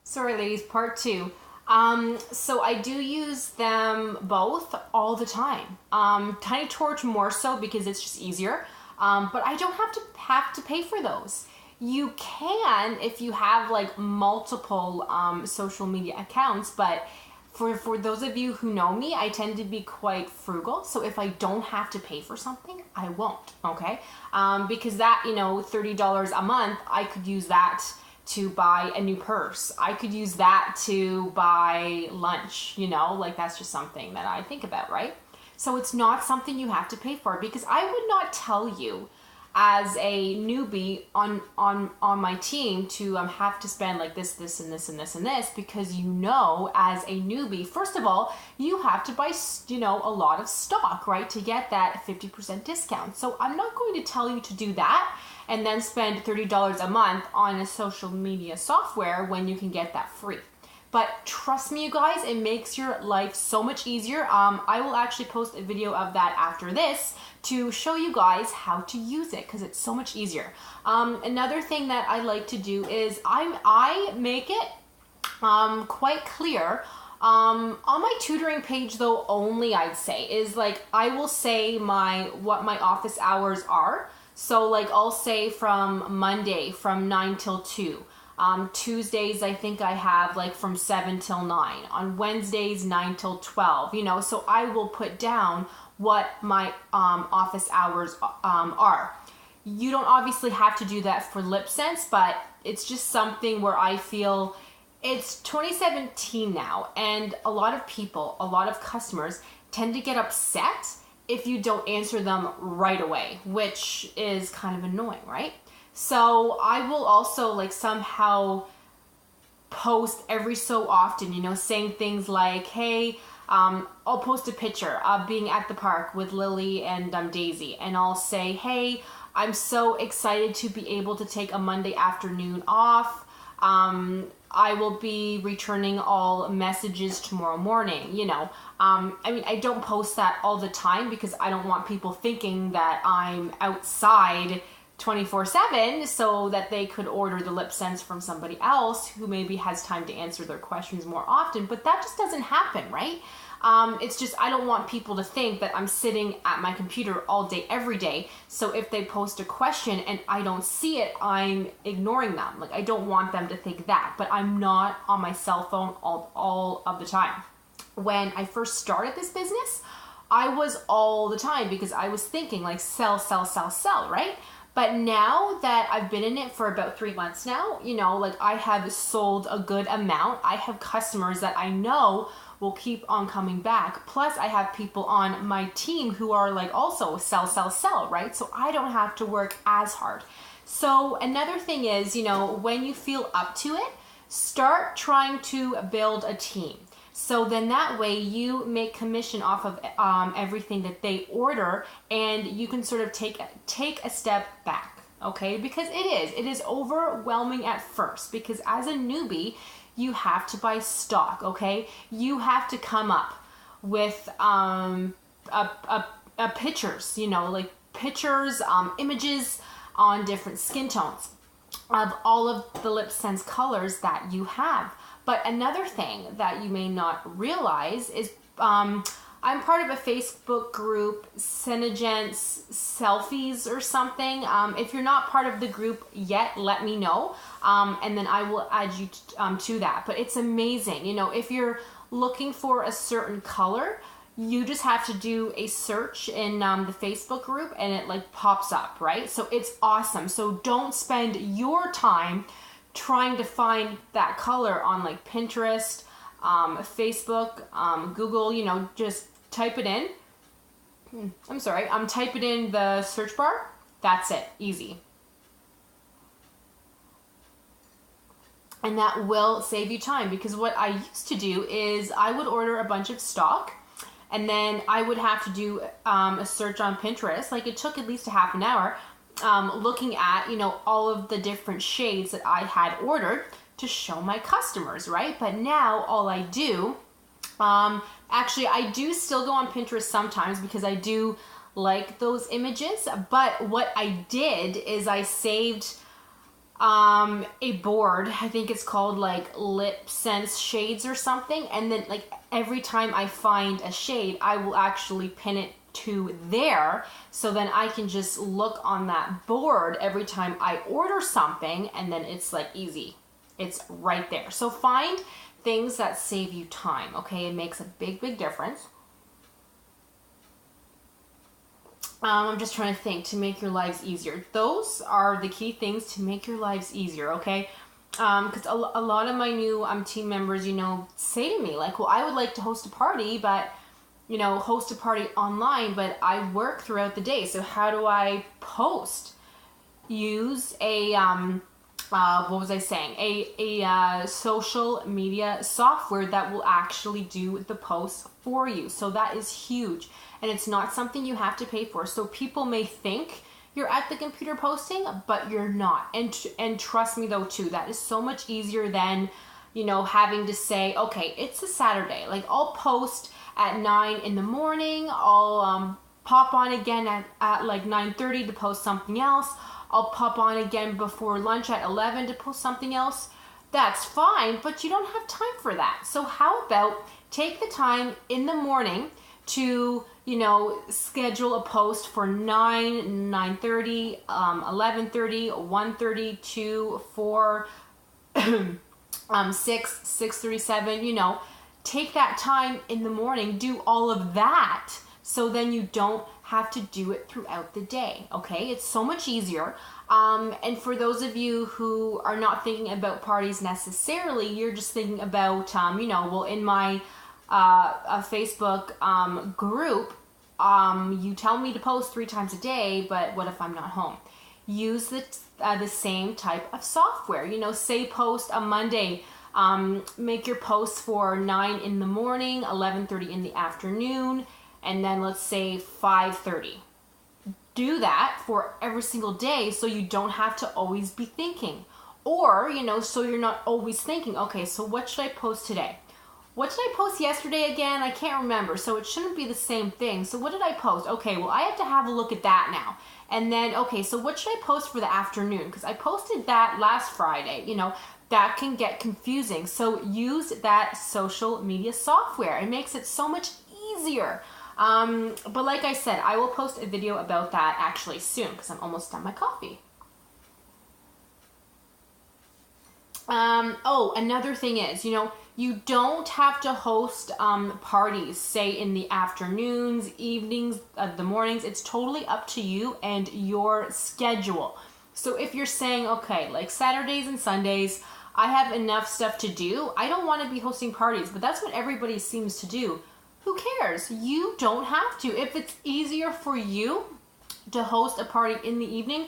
Sorry, ladies, part two. So I do use them both all the time. Tiny Torch more so because it's just easier. But I don't have to pay for those. You can if you have like multiple social media accounts, but for those of you who know me, I tend to be quite frugal. So if I don't have to pay for something, I won't, okay? Because that, $30 a month, I could use that to buy a new purse. I could use that to buy lunch, like that's just something that I think about, right? So it's not something you have to pay for, because I would not tell you as a newbie on my team to have to spend like this and this and this and this, because as a newbie, first of all, you have to buy a lot of stock, right, to get that 50% discount. So I'm not going to tell you to do that and then spend $30 a month on a social media software when you can get that free. But trust me, you guys, it makes your life so much easier. I will actually post a video of that after this to show you guys how to use it, because it's so much easier. Another thing that I like to do is I make it quite clear on my tutoring page, though, only I'd say is like I will say what my office hours are. So like I'll say from Monday from 9 till 2. Tuesdays, I think I have like from 7 till 9. On Wednesdays, 9 till 12, so I will put down what my office hours are. You don't obviously have to do that for LipSense, but it's just something where I feel it's 2017 now, and a lot of customers tend to get upset if you don't answer them right away, which is kind of annoying, right? So I will also like somehow post every so often, saying things like, hey, I'll post a picture of being at the park with Lily and Daisy, and I'll say, hey, I'm so excited to be able to take a Monday afternoon off. I will be returning all messages tomorrow morning, I don't post that all the time because I don't want people thinking that I'm outside 24/7, so that they could order the LipSense from somebody else who maybe has time to answer their questions more often. But that just doesn't happen, right? It's just I don't want people to think that I'm sitting at my computer all day, every day. So if they post a question and I don't see it, I'm ignoring them. Like I don't want them to think that, but I'm not on my cell phone all of the time. When I first started this business, I was all the time because I was thinking like sell, right? But now that I've been in it for about 3 months now, like I have sold a good amount. I have customers that I know will keep on coming back. Plus I have people on my team who are like also sell, right? So I don't have to work as hard. So another thing is, when you feel up to it, start trying to build a team. So then that way you make commission off of everything that they order, and you can sort of take a step back, okay? Because it is overwhelming at first, because as a newbie, you have to buy stock, okay? You have to come up with pictures, like pictures, images on different skin tones of all of the LipSense colors that you have. But another thing that you may not realize is I'm part of a Facebook group, Cinegents Selfies or something. If you're not part of the group yet, let me know, and then I will add you to that. But it's amazing. If you're looking for a certain color, you just have to do a search in the Facebook group and it like pops up, right? So it's awesome. So don't spend your time trying to find that color on like Pinterest, Facebook, Google, just type it in. Type it in the search bar. That's it, easy. And that will save you time, because what I used to do is I would order a bunch of stock, and then I would have to do a search on Pinterest. Like it took at least a half an hour looking at, all of the different shades that I had ordered to show my customers, right? But now all I do, actually I do still go on Pinterest sometimes because I do like those images. But what I did is I saved a board. I think it's called like LipSense shades or something. And then like every time I find a shade, I will actually pin it to there. So then I can just look on that board every time I order something, and then it's like easy. It's right there. So find things that save you time, okay? It makes a big, big difference. I'm just trying to think to make your lives easier. Those are the key things to make your lives easier, okay? Because a lot of my new team members, you know, say to me, like, well, I would like to host a party, but, you know, host a party online, but I work throughout the day. So how do I post? Use a, what was I saying? A social media software that will actually do the posts for you. So that is huge. And it's not something you have to pay for. So people may think you're at the computer posting, but you're not. And trust me though too, that is so much easier than, you know, having to say, okay, it's a Saturday. Like I'll post at 9 in the morning. I'll pop on again at like 9:30 to post something else. I'll pop on again before lunch at 11 to post something else. That's fine, but you don't have time for that. So how about take the time in the morning to, you know, schedule a post for 9, 9:30, 11:30, 1:30, 2, 4, 6, 6:37, you know, take that time in the morning, do all of that, so then you don't have to do it throughout the day, okay? It's so much easier. And for those of you who are not thinking about parties necessarily, you're just thinking about, you know, well, in my a Facebook group, you tell me to post 3 times a day, but what if I'm not home? Use the same type of software. You know, say post a Monday, make your posts for 9 in the morning, 11:30 in the afternoon, and then let's say 5:30. Do that for every single day so you don't have to always be thinking. Or, you know, so you're not always thinking, okay, so what should I post today? What did I post yesterday again? I can't remember, so it shouldn't be the same thing. So what did I post? Okay, well, I have to have a look at that now. And then, okay, so what should I post for the afternoon? Because I posted that last Friday, you know, that can get confusing. So use that social media software. It makes it so much easier. But like I said, I will post a video about that actually soon because I'm almost done my coffee. Oh, another thing is, you know, you don't have to host parties, say in the afternoons, evenings, the mornings. It's totally up to you and your schedule. So if you're saying, okay, like Saturdays and Sundays, I have enough stuff to do. I don't want to be hosting parties, but that's what everybody seems to do. Who cares? You don't have to. If it's easier for you to host a party in the evening,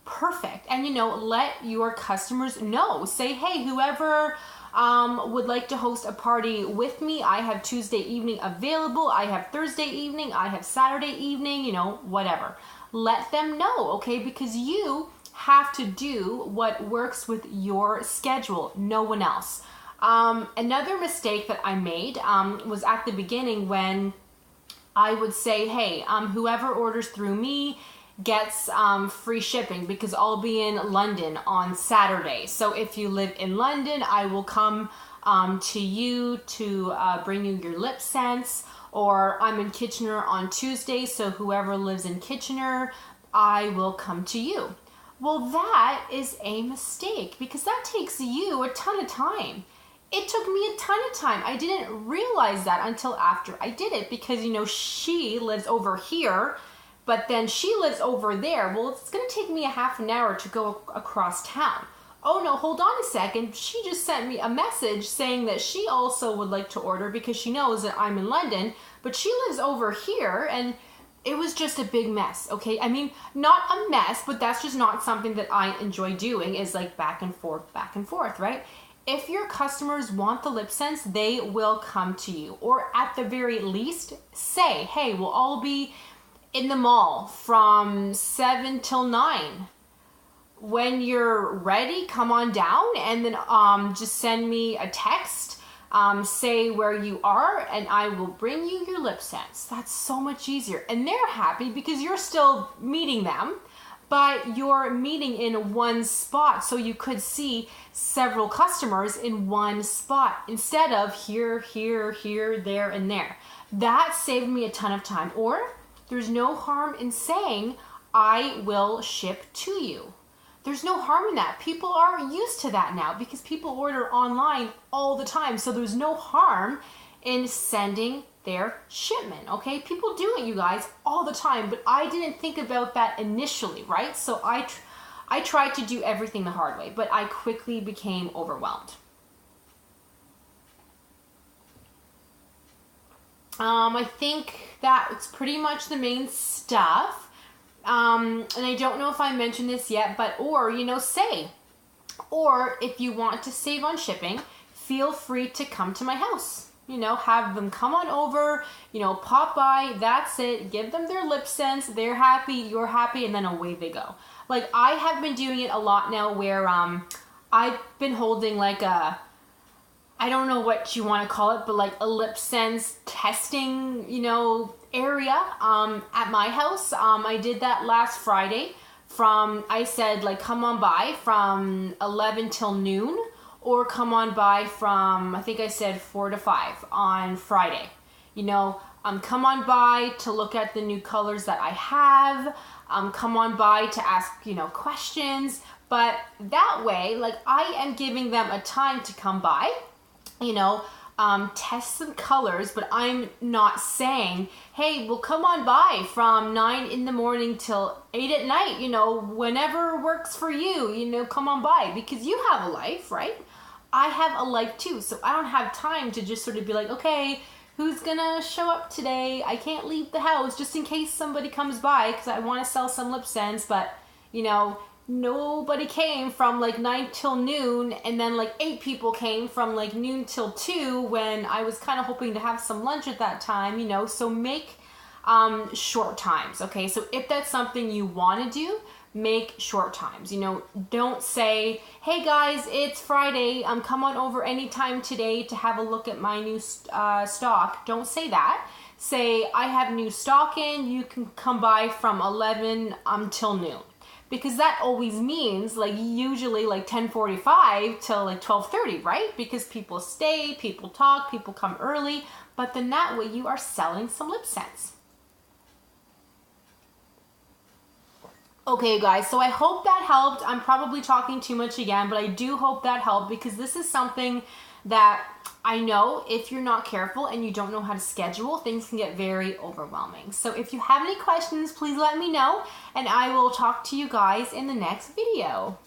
perfect. And, you know, let your customers know. Say, hey, whoever would like to host a party with me, I have Tuesday evening available. I have Thursday evening. I have Saturday evening, you know, whatever. Let them know, okay? Because you have to do what works with your schedule, no one else. Another mistake that I made was at the beginning when I would say, hey, whoever orders through me gets free shipping because I'll be in London on Saturday. So if you live in London, I will come to you to bring you your LipSense, or I'm in Kitchener on Tuesday, so whoever lives in Kitchener, I will come to you. Well, that is a mistake because that takes you a ton of time. It took me a ton of time. I didn't realize that until after I did it because, you know, she lives over here, but then she lives over there. Well, it's going to take me a half an hour to go across town. Oh no, hold on a second. She just sent me a message saying that she also would like to order because she knows that I'm in London, but she lives over here, and it was just a big mess, okay? I mean, not a mess, but that's just not something that I enjoy doing, is like back and forth, right? If your customers want the LipSense, they will come to you. Or at the very least, say, hey, we'll all be in the mall from 7 till 9. When you're ready, come on down and then just send me a text, say where you are, and I will bring you your LipSense. That's so much easier. And they're happy because you're still meeting them, but you're meeting in one spot, so you could see several customers in one spot instead of here, here, here, there, and there. That saved me a ton of time. Or there's no harm in saying, I will ship to you. There's no harm in that. People are used to that now because people order online all the time. So there's no harm in sending their shipment, okay? People do it, you guys, all the time, but I didn't think about that initially, right? So I tried to do everything the hard way, but I quickly became overwhelmed. I think that's pretty much the main stuff. And I don't know if I mentioned this yet, but, or if you want to save on shipping, feel free to come to my house. Have them come on over, pop by, that's it. Give them their LipSense, they're happy, you're happy, and then away they go. Like, I have been doing it a lot now where I've been holding like a, I don't know what you want to call it, but like a LipSense testing, area at my house. I did that last Friday I said, like, come on by from 11 till noon. Or come on by from, I think I said 4 to 5 on Friday. Come on by to look at the new colors that I have. Come on by to ask, questions. But that way, like, I am giving them a time to come by, test some colors, but I'm not saying, hey, well, come on by from 9 in the morning till 8 at night, whenever works for you, come on by, because you have a life, right? I have a life too, so I don't have time to just sort of be like, okay, who's gonna show up today? I can't leave the house just in case somebody comes by because I want to sell some LipSense, but nobody came from like 9 till noon, and then like 8 people came from like noon till 2 when I was kind of hoping to have some lunch at that time, so make short times, okay? So if that's something you want to do, make short times. Don't say, hey guys, it's Friday, come on over anytime today to have a look at my new stock. Don't say that. Say, I have new stock in, you can come by from 11 till noon. Because that always means like usually like 10:45 till like 12:30, right? Because people stay, people talk, people come early, but then that way you are selling some LipSense. Okay, guys, so I hope that helped. I'm probably talking too much again, but I do hope that helped because this is something that I know if you're not careful and you don't know how to schedule, things can get very overwhelming. So if you have any questions, please let me know, and I will talk to you guys in the next video.